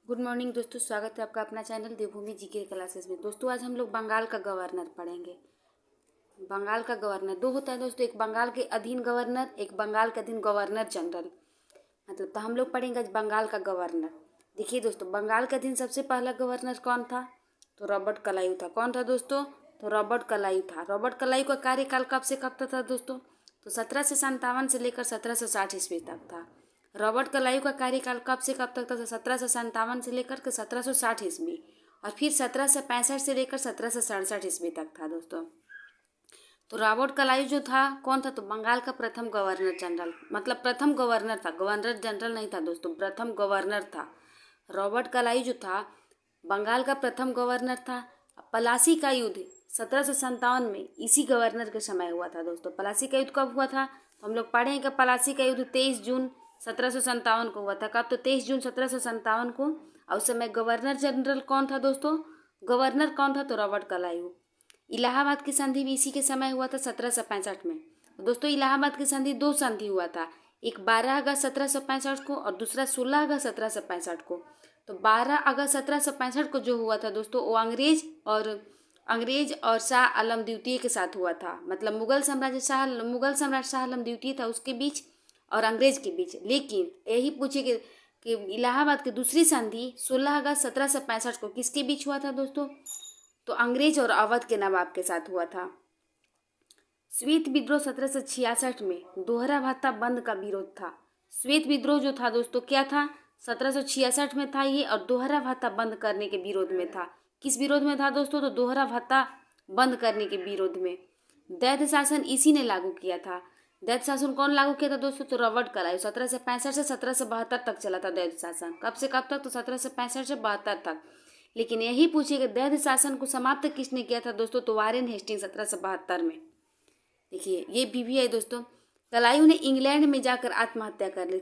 Good morning दोस्तों, स्वागत है आपका अपना चैनल देवभूमि जीके क्लासेस में। दोस्तों आज हम लोग बंगाल का गवर्नर पढ़ेंगे। बंगाल का गवर्नर दो होता है दोस्तों, एक बंगाल के अधीन गवर्नर, एक बंगाल के अधीन गवर्नर जनरल। मतलब तो हम लोग पढ़ेंगे आज बंगाल का गवर्नर। देखिए दोस्तों, बंगाल के अधीन सबसे पहला गवर्नर कौन था? तो रॉबर्ट क्लाइव था। कौन था दोस्तों? तो रॉबर्ट क्लाइव था। रॉबर्ट क्लाइव का कार्यकाल कब से कब तक था दोस्तों? तो 1757 से लेकर 1760 ईस्वी तक था। रॉबर्ट क्लाइव का कार्यकाल कब से कब तक था? 1757 से लेकर के 1760 ईस्वी, और फिर 1765 से लेकर 1767 ईस्वी तक था दोस्तों। तो रॉबर्ट क्लाइव जो था कौन था? तो बंगाल का प्रथम गवर्नर जनरल, मतलब प्रथम गवर्नर था, गवर्नर जनरल नहीं था दोस्तों, प्रथम गवर्नर था। रॉबर्ट क्लाइव जो था बंगाल का प्रथम गवर्नर था। पलासी का युद्ध 1757 में इसी गवर्नर के समय हुआ था दोस्तों। पलासी का युद्ध कब हुआ था? तो हम लोग पढ़े हैं कि पलासी का युद्ध 23 जून 1757 को हुआ था। कब? तो 23 जून 1757 को। और उस समय गवर्नर जनरल कौन था दोस्तों? गवर्नर कौन था? तो रॉबर्ट क्लाइव। इलाहाबाद की संधि भी इसी के समय हुआ था 1765 में। तो दोस्तों इलाहाबाद की संधि दो संधि हुआ था, एक 12 अगस्त 1765 को और दूसरा 16 अगस्त 1765 को। तो 12 अगस्त 1765 को जो हुआ था दोस्तों वो अंग्रेज और शाह आलम द्वितीय के साथ हुआ था। मतलब मुगल सम्राट शाह आलम द्वितीय था उसके बीच और अंग्रेज के बीच। लेकिन यही पूछे कि इलाहाबाद की दूसरी संधि 16 अगस्त 1765 को किसके बीच हुआ था दोस्तों? तो अंग्रेज और अवध के नवाब के साथ हुआ था। श्वेत विद्रोह 1766 में दोहरा भत्ता बंद का विरोध था। श्वेत विद्रोह जो था दोस्तों क्या था? 1766 में था ये, और दोहरा भत्ता बंद करने के विरोध में था। किस विरोध में था दोस्तों? तो दोहरा भत्ता बंद करने के विरोध में। दैत्य शासन इसी ने लागू किया था। दैत्य शासन कौन लागू किया था दोस्तों? तो रॉबर्ट क्लाइव। 1765 से 1772 तक चला था दैत्य शासन। कब से कब तक? तो 1765 से 72 तक। लेकिन यही पूछे कि दैत्य शासन को समाप्त किसने किया था दोस्तों? तो वारेन हेस्टिंग 1772 में। देखिए ये भी है दोस्तों, क्लाइव ने इंग्लैंड में जाकर आत्महत्या कर ली।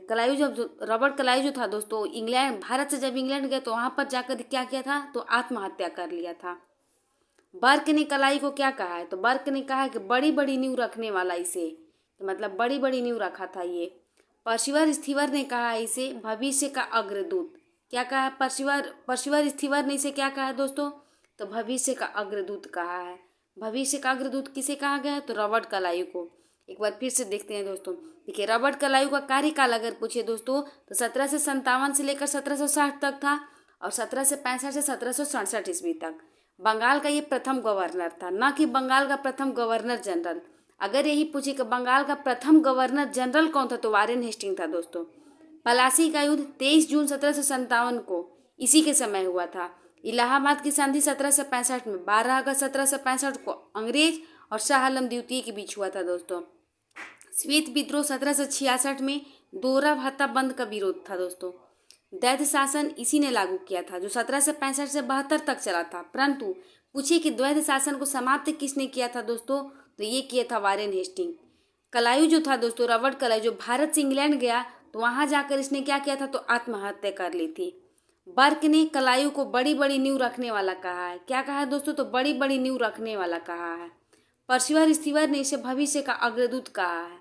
रॉबर्ट क्लाइव जो था दोस्तों इंग्लैंड, भारत से जब इंग्लैंड गया तो वहाँ पर जाकर क्या किया था? तो आत्महत्या कर लिया था। बर्क ने क्लाइव को क्या कहा है? तो बर्क ने कहा है कि बड़ी बड़ी नींव रखने वाला इसे, तो मतलब बड़ी बड़ी नींव रखा था ये। पर्सिवर स्टीवर ने कहा है इसे भविष्य का अग्रदूत। क्या कहा है? पर्सिवर स्टीवर ने इसे क्या कहा है दोस्तों? तो भविष्य का अग्रदूत कहा है। भविष्य का अग्रदूत किसे कहा गया है? तो रॉबर्ट क्लाइव को। एक बार फिर से देखते हैं दोस्तों। देखिए रॉबर्ट क्लाइव का कार्यकाल अगर पूछे दोस्तों तो 1757 से लेकर 1760 तक था, और 1765 से 1767 ईस्वी तक। बंगाल का ये प्रथम गवर्नर था, ना कि बंगाल का प्रथम गवर्नर जनरल। अगर यही पूछे कि बंगाल का प्रथम गवर्नर जनरल कौन था? तो वारेन हेस्टिंग था दोस्तों। पलासी का युद्ध 23 जून 1757 को इसी के समय हुआ था। इलाहाबाद की संधि 1765 में 12 अगस्त 1765 को अंग्रेज और शाह आलम द्वितीय के बीच हुआ था दोस्तों। श्वेत विद्रोह 1766 में दोहरा भत्ता बंद का विरोध था दोस्तों। दैत्य शासन इसी ने लागू किया था जो 1765 से 72 तक चला था। परंतु पूछे कि द्वैध शासन को समाप्त किसने किया था दोस्तों? तो ये किया था वारेन हेस्टिंग। क्लाइव जो था दोस्तों, रॉबर्ट क्लाइव, जो भारत से इंग्लैंड गया तो वहां जाकर इसने क्या किया था? तो आत्महत्या कर ली थी। बर्क ने क्लाइव को बड़ी बड़ी नींव रखने वाला कहा है। क्या कहा है दोस्तों? तो बड़ी बड़ी नींव रखने वाला कहा है। पर्सिवर स्टीवर ने इसे भविष्य का अग्रदूत कहा है।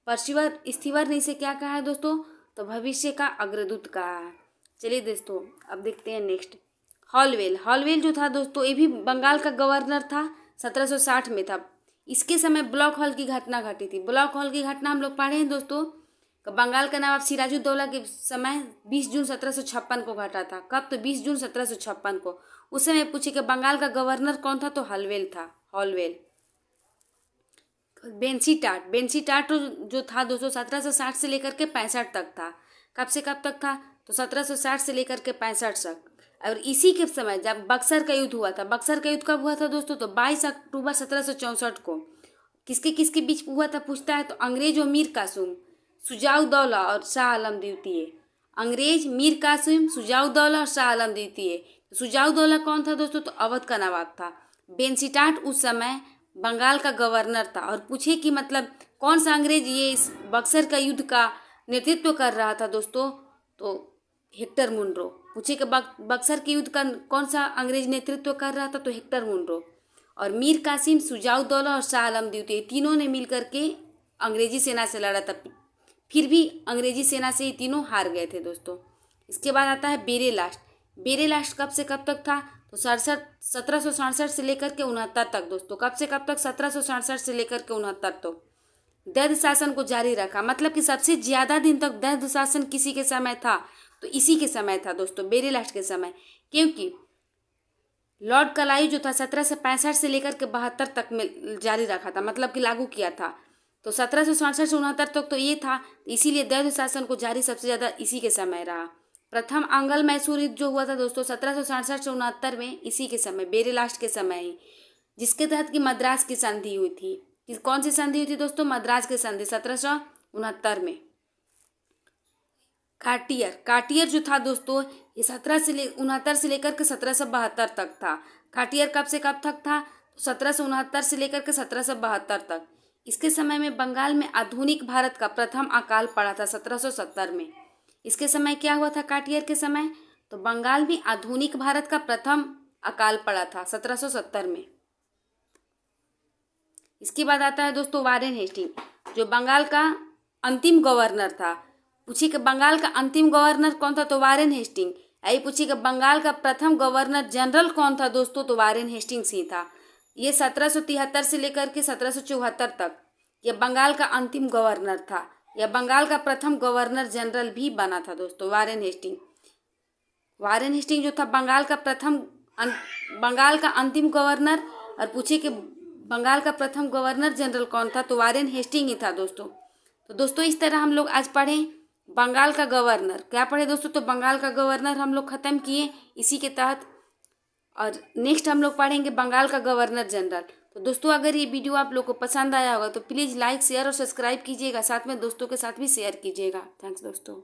पर्सिवर स्टीवर ने इसे क्या कहा है दोस्तों? तो भविष्य का अग्रदूत कहा है। चलिए दोस्तों अब देखते हैं नेक्स्ट। हॉलवेल जो था दोस्तों ये भी बंगाल का गवर्नर था, 1760 में था। इसके समय ब्लॉक हॉल की घटना घटी थी। ब्लॉक हॉल की घटना हम लोग पढ़े हैं दोस्तों। बंगाल का नवाब सिराजुद्दौला के समय 20 जून 1756 को घटा था। कब? तो 20 जून 1756 को। उस समय पूछे कि बंगाल का गवर्नर कौन था? तो हॉलवेल। बेंसीटाट जो था दोस्तों 1760 से लेकर के 65 तक था। कब से कब तक था? तो 1760 से लेकर के 65 तक। और इसी के समय जब बक्सर का युद्ध हुआ था। बक्सर का युद्ध कब हुआ था दोस्तों? तो 22 अक्टूबर 1764 को। किसके किसके बीच हुआ था पूछता है? तो अंग्रेज और मीर कासिम, शुजाउद्दौला और शाह आलम द्वितीय। अंग्रेज, मीर कासिम, शुजाउद्दौला और शाह आलम द्वितीय। शुजाउद्दौला कौन था दोस्तों? तो अवध का नवाब था। बेंसीटाट उस समय बंगाल का गवर्नर था। और पूछे कि मतलब कौन सा अंग्रेज ये इस बक्सर का युद्ध का नेतृत्व कर रहा था दोस्तों? तो हेक्टर मुनरो। पूछे कि बक्सर के युद्ध का कौन सा अंग्रेज नेतृत्व कर रहा था? तो हेक्टर मुनरो। और मीर कासिम, शुजाउद्दौला और शाह आलम द्वितीय तीनों ने मिलकर के अंग्रेजी सेना से लड़ा था। फिर भी अंग्रेजी सेना से ही तीनों हार गए थे दोस्तों। इसके बाद आता है बेरीलास्ट कब से कब तक था? तो 1767 से लेकर के 69 तक दोस्तों। कब से कब तक? 1767 से लेकर के 69 तक दैध शासन को जारी रखा। मतलब कि सबसे ज्यादा दिन तक दैध शासन किसी के समय था? तो इसी के समय था दोस्तों, बेरीलास्ट के समय। क्योंकि लॉर्ड कलाई जो था 1765 से लेकर के 72 तक में जारी रखा था, मतलब कि लागू किया था। तो 1767 से 69 तक तो ये था, इसीलिए दैध शासन को जारी सबसे ज्यादा इसी के समय रहा। प्रथम आंग्ल मैसूर युद्ध जो हुआ था दोस्तों 1767 से 69 में, इसी के समय, बेरीलास्ट के समय ही, जिसके तहत कि मद्रास की संधि हुई थी। कौन सी संधि हुई थी दोस्तों? मद्रास की संधि 1769 में। कार्टियर जो था दोस्तों, ये 1769 से लेकर के 1772 तक था। कार्टियर कब से कब तक था? 1769 से लेकर के 1772 तक। इसके समय में बंगाल में आधुनिक भारत का प्रथम अकाल पड़ा था 1770 में। इसके समय क्या हुआ था? कार्टियर के समय तो बंगाल में आधुनिक भारत का प्रथम अकाल पड़ा था 1770 में। इसके बाद आता है दोस्तों वारेन हेस्टिंग, जो बंगाल का अंतिम गवर्नर था। पूछिए कि बंगाल का अंतिम गवर्नर कौन था? तो वारेन हेस्टिंग। यही पूछिए कि बंगाल का प्रथम गवर्नर जनरल कौन था दोस्तों? तो वारेन हेस्टिंग्स ही था। ये 1773 से लेकर के 1774 तक ये बंगाल का अंतिम गवर्नर था। यह बंगाल का प्रथम गवर्नर जनरल भी बना था दोस्तों, वारेन हेस्टिंग। वारेन हेस्टिंग जो था बंगाल का अंतिम गवर्नर। और पूछिए कि बंगाल का प्रथम गवर्नर जनरल कौन था? तो वारेन हेस्टिंग ही था दोस्तों। तो दोस्तों इस तरह हम लोग आज पढ़े बंगाल का गवर्नर। क्या पढ़े दोस्तों? तो बंगाल का गवर्नर हम लोग खत्म किए इसी के तहत। और नेक्स्ट हम लोग पढ़ेंगे बंगाल का गवर्नर जनरल। तो दोस्तों अगर ये वीडियो आप लोग को पसंद आया होगा तो प्लीज़ लाइक, शेयर और सब्सक्राइब कीजिएगा। साथ में दोस्तों के साथ भी शेयर कीजिएगा। थैंक्स दोस्तों।